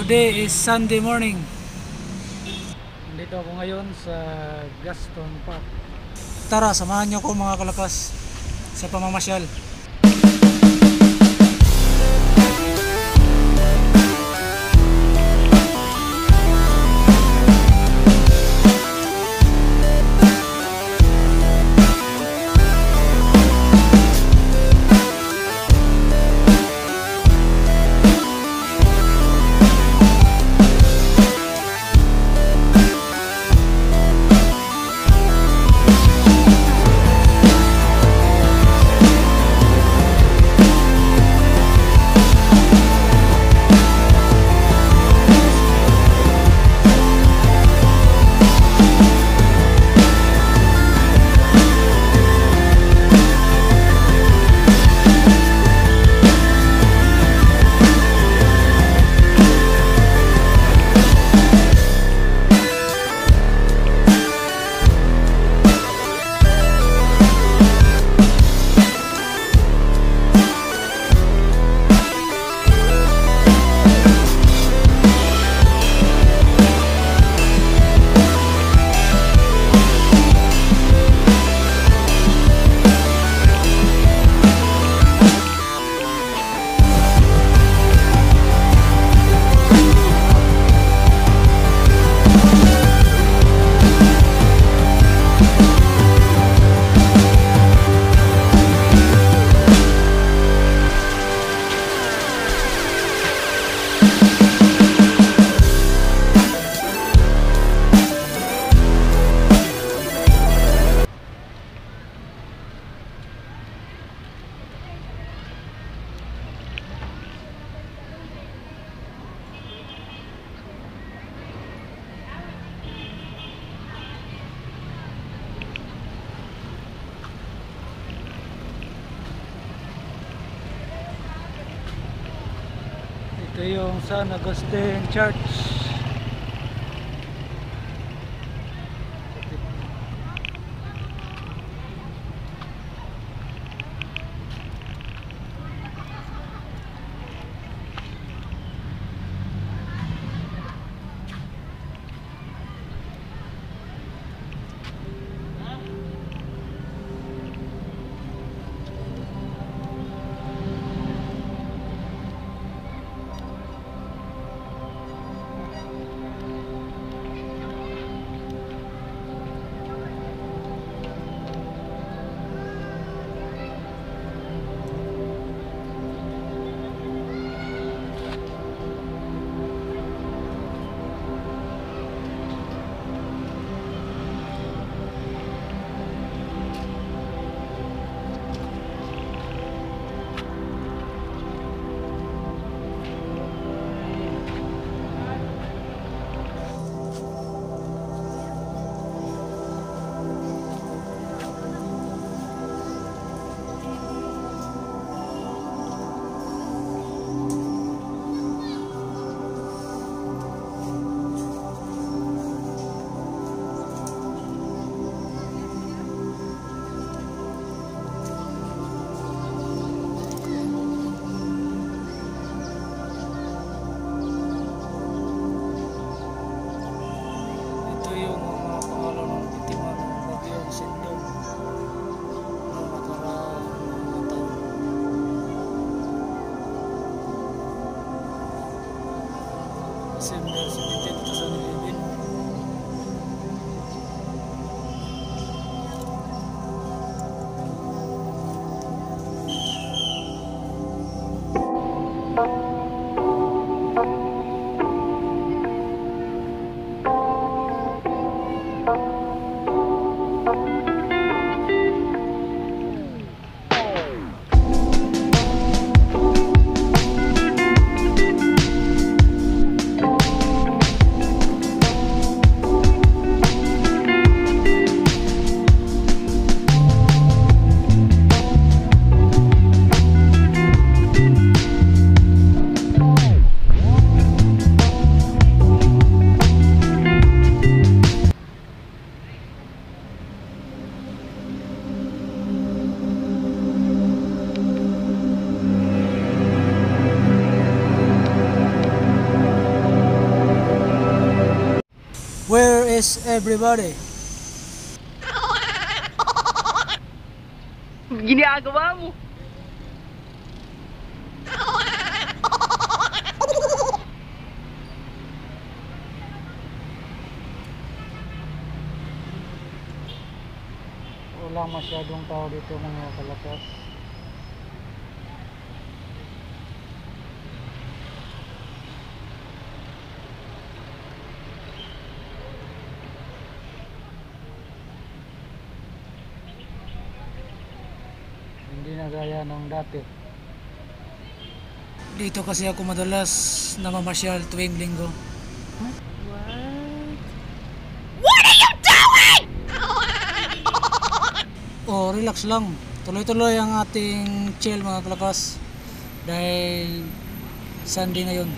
Today is Sunday morning. Nandito ako ngayon sa Gaston Park. Tara, samahan niyo ko mga kalakas sa pamamasyal. Ito yung San Agustin Church. Where is everybody? Ginagawa mo. Wala masyadong tao dito mga kalakas. Hindi na gaya ng dati. Dito kasi ako madalas namamasyal tuwing linggo. Oh, relax lang. Tuloy-tuloy ang ating chill mga kalakas. Dahil Sunday ngayon.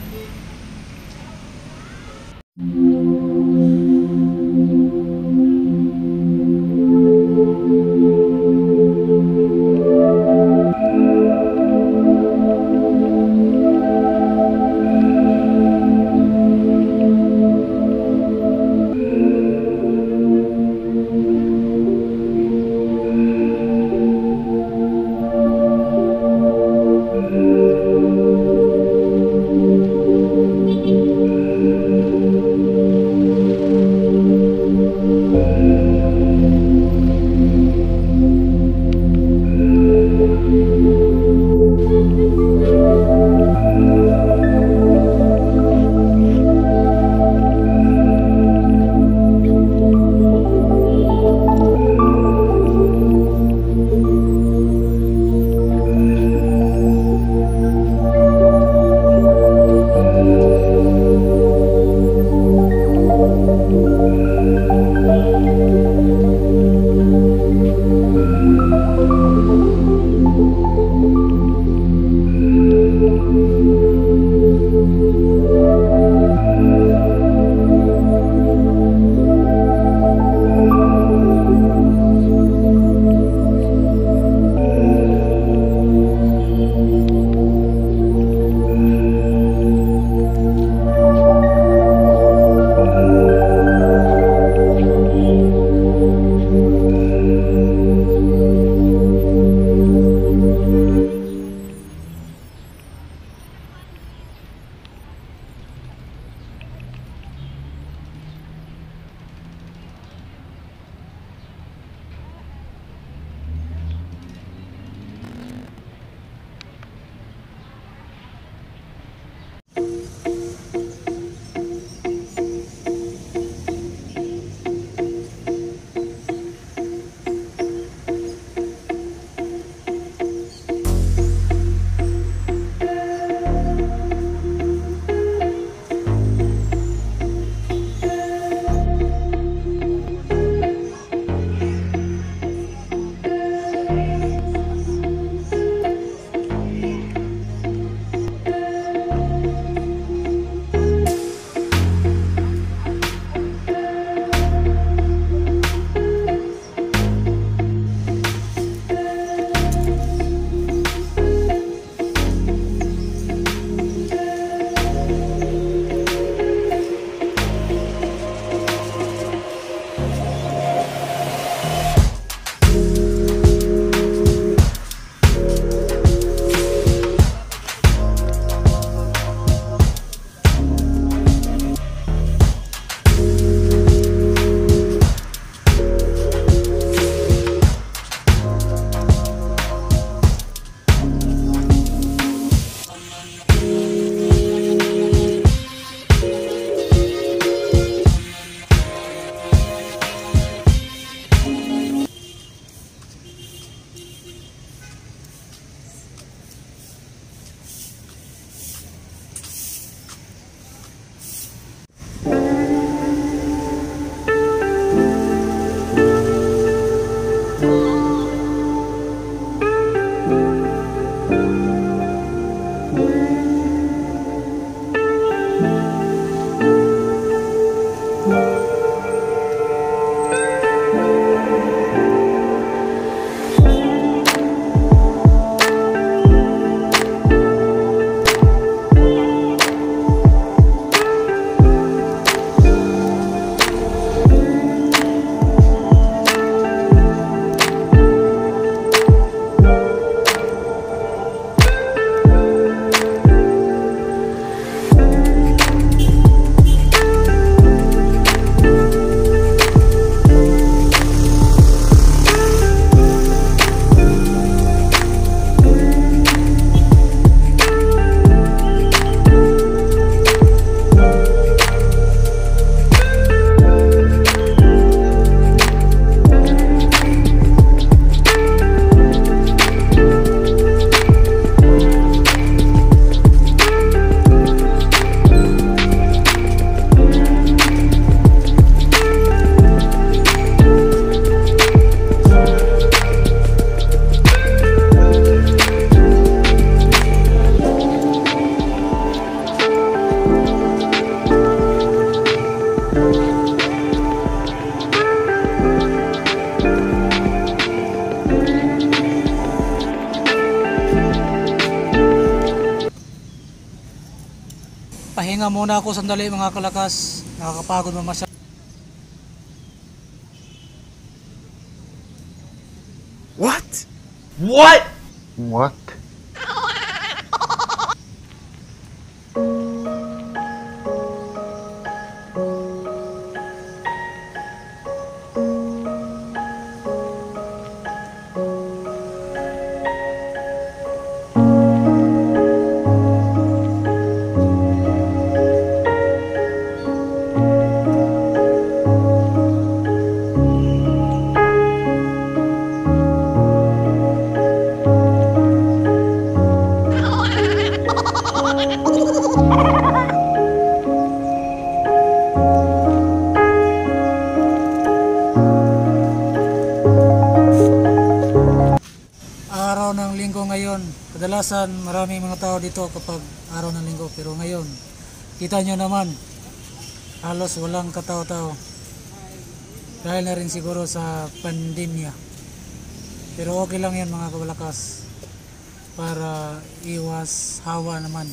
Pahinga muna ako sandali mga kalakas. Nakakapagod mo masyado. What? What? What? Araw ng linggo ngayon. Kadalasan maraming mga tao dito kapag araw ng linggo, pero ngayon kita nyo naman halos walang katao-tao dahil na rin siguro sa pandemya. Pero okay lang yan mga kabalakas, para iwas hawa naman.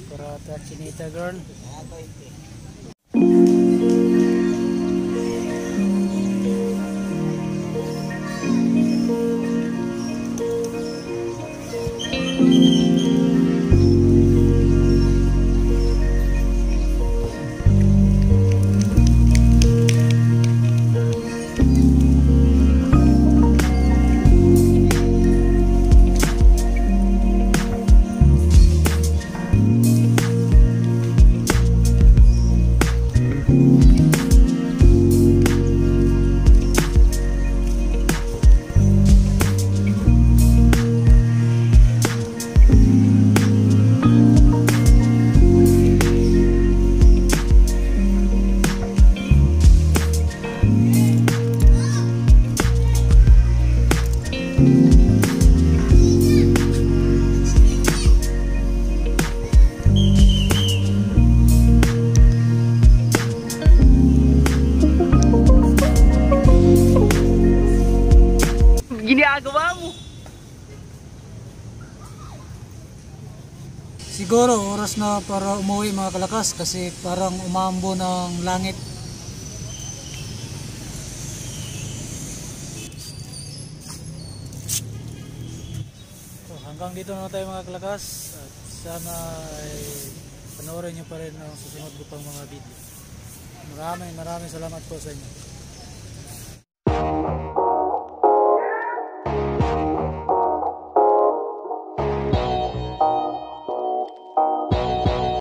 Kurata chinita girl. Ginagawa mo? Siguro oras na para umuwi mga kalakas, kasi parang umambo ng langit. So, hanggang dito na tayo mga kalakas, at sana ay panoorin nyo pa rin ang susunod ko pang mga video. Maraming salamat po sa inyo.